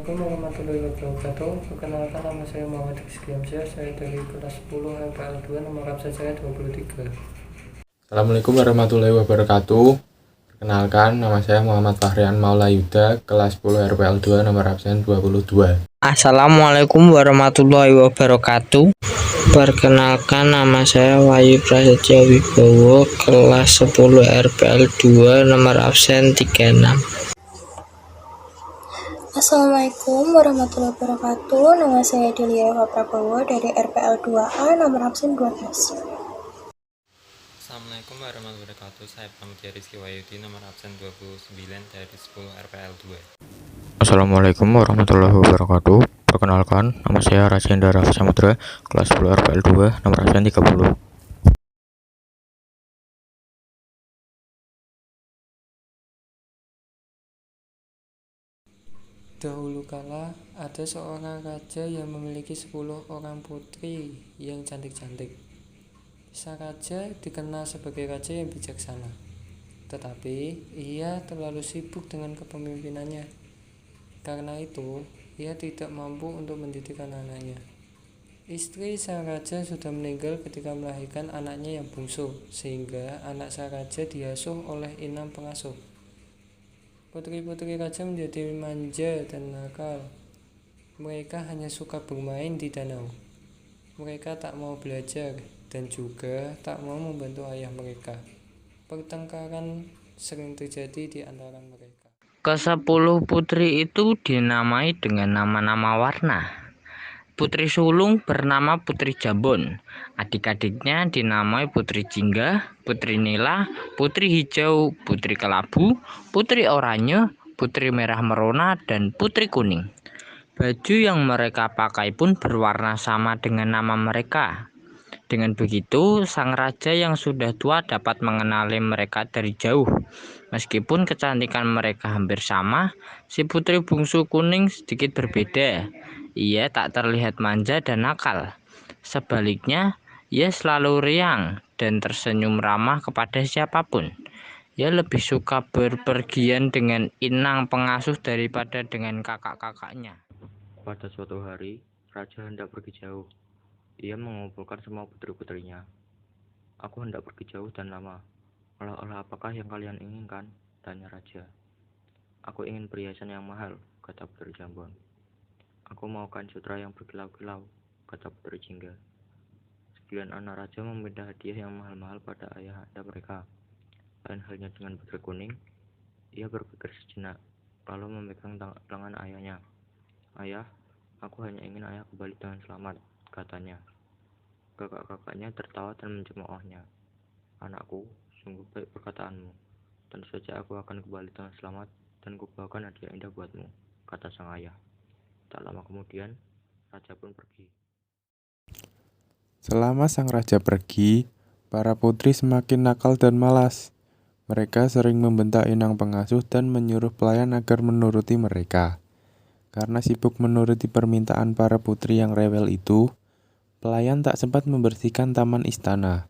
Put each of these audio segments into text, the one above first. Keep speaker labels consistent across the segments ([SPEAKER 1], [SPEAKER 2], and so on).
[SPEAKER 1] Assalamualaikum warahmatullahi wabarakatuh. Perkenalkan, nama saya Muhammad Rizky Hamzah. Saya dari kelas 10 HPL 2, nomor absen saya 23.
[SPEAKER 2] Assalamualaikum warahmatullahi wabarakatuh. Perkenalkan, nama saya Muhammad Fahrian Maula Yuda, kelas 10 RPL 2, nomor absen 22.
[SPEAKER 3] Assalamualaikum warahmatullahi wabarakatuh. Perkenalkan, nama saya Wahyu Prasetyo Wibowo, kelas 10 RPL 2, nomor absen 36.
[SPEAKER 4] Assalamualaikum warahmatullahi wabarakatuh. Nama saya Delia Eva Prabowo dari RPL 2A, nomor absen 12.
[SPEAKER 5] Assalamualaikum warahmatullahi wabarakatuh. Saya Pramudia Rizky Wahyudi, nomor absen 29 dari 10 RPL 2.
[SPEAKER 6] Assalamualaikum warahmatullahi wabarakatuh. Perkenalkan, nama saya Rajendra Rafa Samudra, kelas 10 RPL 2, nomor absen 30.
[SPEAKER 1] Dahulu kala, ada seorang raja yang memiliki 10 orang putri yang cantik-cantik. Sang raja dikenal sebagai raja yang bijaksana, tetapi ia terlalu sibuk dengan kepemimpinannya. Karena itu, ia tidak mampu untuk mendidik anak-anaknya. Istri sang raja sudah meninggal ketika melahirkan anaknya yang bungsu, sehingga anak sang raja diasuh oleh inang pengasuh. Putri-putri raja menjadi manja dan nakal. Mereka hanya suka bermain di danau. Mereka tak mau belajar dan juga tak mau membantu ayah mereka. Pertengkaran sering terjadi di antara mereka.
[SPEAKER 3] Ke-10 putri itu dinamai dengan nama-nama warna. Putri sulung bernama Putri Jambon. Adik-adiknya dinamai Putri Jingga, Putri Nila, Putri Hijau, Putri Kelabu, Putri Oranye, Putri Merah Merona, dan Putri Kuning. Baju yang mereka pakai pun berwarna sama dengan nama mereka. Dengan begitu, sang raja yang sudah tua dapat mengenali mereka dari jauh. Meskipun kecantikan mereka hampir sama, si putri bungsu kuning sedikit berbeda. Ia tak terlihat manja dan nakal. Sebaliknya, ia selalu riang dan tersenyum ramah kepada siapapun. Ia lebih suka berpergian dengan inang pengasuh daripada dengan kakak-kakaknya.
[SPEAKER 6] Pada suatu hari, raja hendak pergi jauh. Ia mengumpulkan semua putri-putrinya. Aku hendak pergi jauh dan lama. Olah-olah apakah yang kalian inginkan? Tanya raja. Aku ingin perhiasan yang mahal, kata Putri Jambon. Aku mau kain sutra yang berkilau-kilau, kata Putri Jingga. Sekian anak raja meminta hadiah yang mahal-mahal pada ayah anda mereka. Lain halnya dengan Putri Kuning, ia berpikir sejenak, lalu memegang tangan ayahnya. Ayah, aku hanya ingin ayah kembali dengan selamat, katanya. Kakak-kakaknya tertawa dan mencemoohnya. Anakku, sungguh baik perkataanmu. Tentu saja aku akan kembali dengan selamat dan kubawakan hadiah indah buatmu, kata sang ayah. Tak lama kemudian, raja pun pergi.
[SPEAKER 7] Selama sang raja pergi, para putri semakin nakal dan malas. Mereka sering membentak inang pengasuh dan menyuruh pelayan agar menuruti mereka. Karena sibuk menuruti permintaan para putri yang rewel itu, pelayan tak sempat membersihkan taman istana.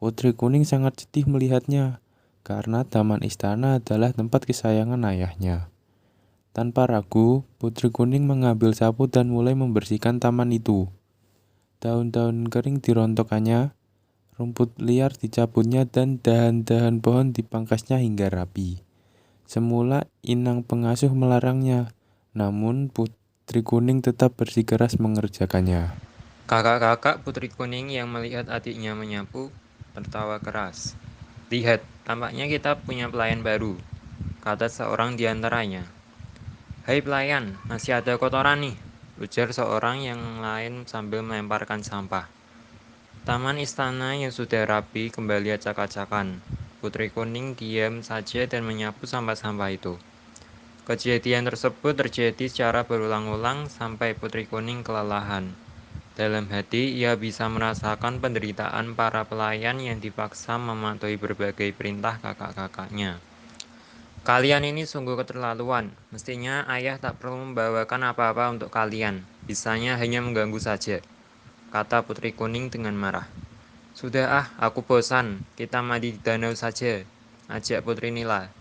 [SPEAKER 7] Putri Kuning sangat sedih melihatnya, karena taman istana adalah tempat kesayangan ayahnya. Tanpa ragu, Putri Kuning mengambil sapu dan mulai membersihkan taman itu. Daun-daun kering dirontokannya, rumput liar dicabutnya, dan dahan-dahan pohon dipangkasnya hingga rapi. Semula inang pengasuh melarangnya, namun Putri Kuning tetap bersikeras mengerjakannya.
[SPEAKER 5] Kakak-kakak Putri Kuning yang melihat adiknya menyapu tertawa keras. Lihat, tampaknya kita punya pelayan baru, kata seorang di antaranya. Hai pelayan, masih ada kotoran nih, ujar seorang yang lain sambil melemparkan sampah. Taman istana yang sudah rapi kembali acak-acakan. Putri Kuning diam saja dan menyapu sampah-sampah itu. Kejadian tersebut terjadi secara berulang-ulang sampai Putri Kuning kelelahan. Dalam hati, ia bisa merasakan penderitaan para pelayan yang dipaksa mematuhi berbagai perintah kakak-kakaknya. Kalian ini sungguh keterlaluan. Mestinya ayah tak perlu membawakan apa-apa untuk kalian. Bisanya hanya mengganggu saja, kata Putri Kuning dengan marah. Sudah aku bosan. Kita mandi di danau saja, ajak Putri Nila.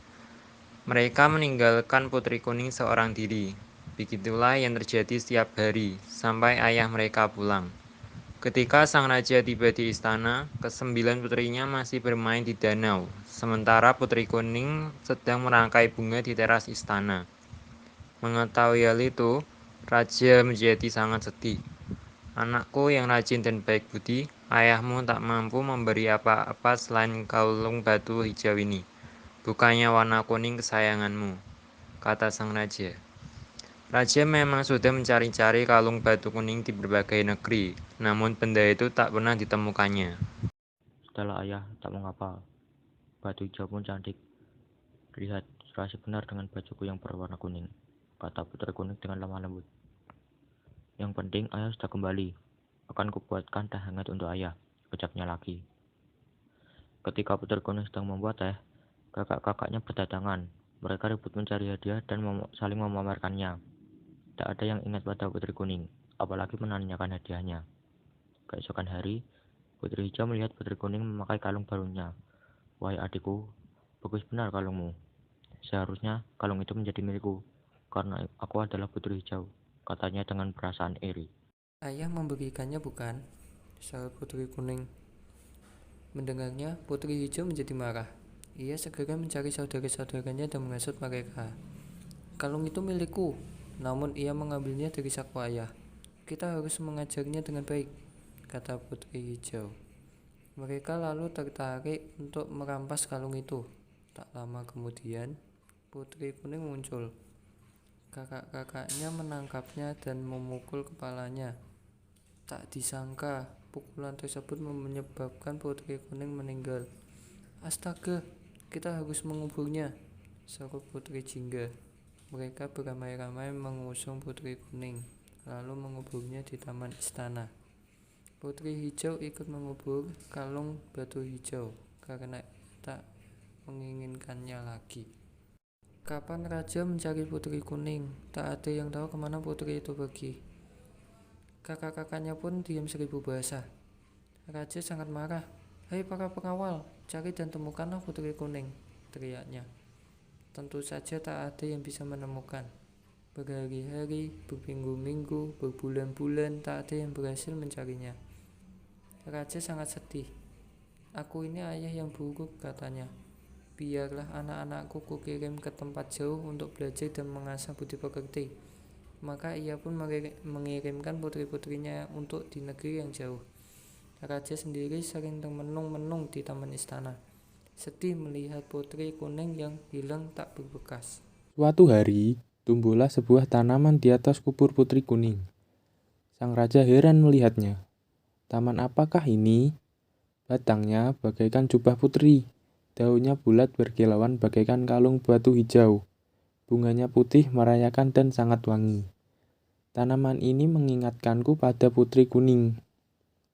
[SPEAKER 5] Mereka meninggalkan Putri Kuning seorang diri. Begitulah yang terjadi setiap hari, sampai ayah mereka pulang. Ketika sang raja tiba di istana, kesembilan putrinya masih bermain di danau, sementara Putri Kuning sedang merangkai bunga di teras istana. Mengetahui hal itu, raja menjadi sangat sedih. Anakku yang rajin dan baik budi, ayahmu tak mampu memberi apa-apa selain kalung batu hijau ini. Bukannya warna kuning kesayanganmu, kata sang raja. Raja memang sudah mencari-cari kalung batu kuning di berbagai negeri, namun benda itu tak pernah ditemukannya.
[SPEAKER 6] Setelah ayah tak mengapa, batu hijau pun cantik. Lihat, serasi benar dengan bajuku yang berwarna kuning, kata Putri Kuning dengan lemah lembut. Yang penting ayah sudah kembali. Akan kubuatkan teh hangat untuk ayah, ucapnya lagi. Ketika Putri Kuning sedang membuat teh, kakak-kakaknya berdatangan. Mereka ribut mencari hadiah dan saling memamerkannya. Tak ada yang ingat pada Putri Kuning, apalagi menanyakan hadiahnya. Keesokan hari, Putri Hijau melihat Putri Kuning memakai kalung barunya. Wahai adikku, bagus benar kalungmu. Seharusnya kalung itu menjadi milikku, karena aku adalah Putri Hijau, katanya dengan perasaan iri.
[SPEAKER 1] Ayah memberikannya bukan? Sahut Putri Kuning. Mendengarnya, Putri Hijau menjadi marah. Ia segera mencari saudara-saudaranya dan menghasut mereka. Kalung itu milikku, namun ia mengambilnya dari saku ayah. Kita harus mengajarnya dengan baik, kata Putri Hijau. Mereka lalu tertarik untuk merampas kalung itu. Tak lama kemudian, Putri Kuning muncul. Kakak-kakaknya menangkapnya dan memukul kepalanya. Tak disangka, pukulan tersebut menyebabkan Putri Kuning meninggal. Astaga, kita harus menguburnya, seru Putri Jingga. Mereka beramai-ramai mengusung Putri Kuning, lalu menguburnya di taman istana. Putri Hijau ikut mengubur kalung batu hijau karena tak menginginkannya lagi. Kapan raja mencari Putri Kuning, tak ada yang tahu kemana putri itu pergi. Kakak-kakaknya pun diam seribu bahasa. Raja sangat marah. Hai para pengawal, cari dan temukanlah Putri Kuning, teriaknya. Tentu saja tak ada yang bisa menemukan. Berhari-hari, berminggu-minggu, berbulan-bulan, tak ada yang berhasil mencarinya. Raja sangat sedih. Aku ini ayah yang buruk, katanya. Biarlah anak-anakku kukirim ke tempat jauh untuk belajar dan mengasah budi pekerti. Maka ia pun mengirimkan putri-putrinya untuk di negeri yang jauh. Raja sendiri sering termenung-menung di taman istana, sedih melihat Putri Kuning yang hilang tak berbekas.
[SPEAKER 7] Suatu hari, tumbuhlah sebuah tanaman di atas kubur Putri Kuning. Sang raja heran melihatnya. Taman apakah ini? Batangnya bagaikan jubah putri. Daunnya bulat berkilauan bagaikan kalung batu hijau. Bunganya putih merayakan dan sangat wangi. Tanaman ini mengingatkanku pada Putri Kuning.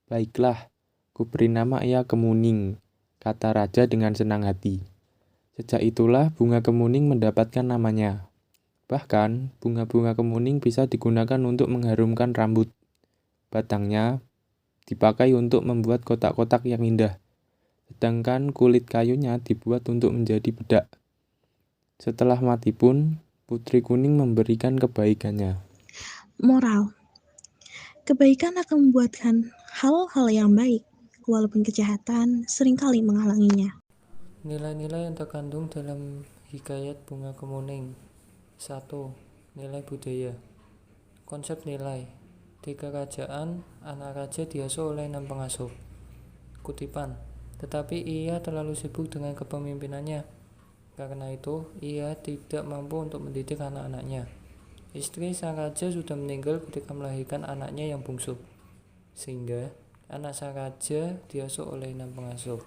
[SPEAKER 7] Baiklah, kuberi nama ia Kemuning, kata raja dengan senang hati. Sejak itulah bunga kemuning mendapatkan namanya. Bahkan, bunga-bunga kemuning bisa digunakan untuk mengharumkan rambut. Batangnya dipakai untuk membuat kotak-kotak yang indah. Sedangkan kulit kayunya dibuat untuk menjadi bedak. Setelah mati pun, Putri Kuning memberikan kebaikannya.
[SPEAKER 8] Moral. Kebaikan akan membuatkan hal-hal yang baik, walaupun kejahatan seringkali menghalanginya.
[SPEAKER 1] Nilai-nilai yang terkandung dalam hikayat Bunga Kemuning. 1. Nilai budaya. Konsep nilai. Di kerajaan, anak raja diasuh oleh 6 pengasuh. Kutipan. Tetapi ia terlalu sibuk dengan kepemimpinannya. Karena itu, ia tidak mampu untuk mendidik anak-anaknya. Istri sang raja sudah meninggal ketika melahirkan anaknya yang bungsu. Sehingga, anak sang raja diasuh oleh 6 pengasuh.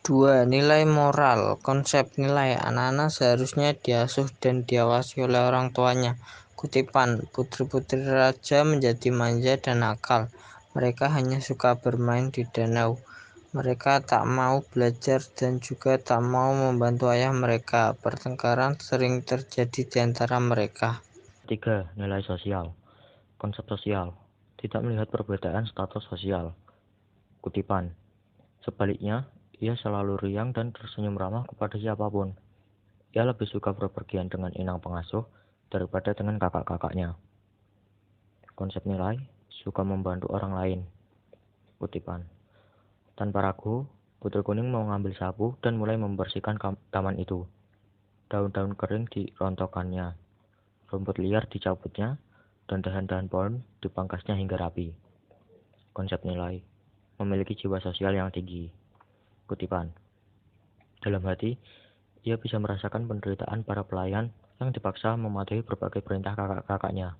[SPEAKER 3] 2. Nilai moral. Konsep nilai. Anak-anak seharusnya diasuh dan diawasi oleh orang tuanya. Kutipan. Putri-putri raja menjadi manja dan nakal. Mereka hanya suka bermain di danau. Mereka tak mau belajar dan juga tak mau membantu ayah mereka. Pertengkaran sering terjadi di antara mereka.
[SPEAKER 6] 3. Nilai sosial. Konsep sosial. Tidak melihat perbedaan status sosial. Kutipan. Sebaliknya, ia selalu riang dan tersenyum ramah kepada siapapun. Ia lebih suka berpergian dengan inang pengasuh daripada dengan kakak-kakaknya. Konsep nilai, suka membantu orang lain. Kutipan. Tanpa ragu, Putri Kuning mau ngambil sapu dan mulai membersihkan taman itu. Daun-daun kering dirontokkannya, rumput liar dicabutnya, dan dahan-dahan pohon dipangkasnya hingga rapi. Konsep nilai, memiliki jiwa sosial yang tinggi. Kutipan. Dalam hati, ia bisa merasakan penderitaan para pelayan yang dipaksa mematuhi berbagai perintah kakak-kakaknya.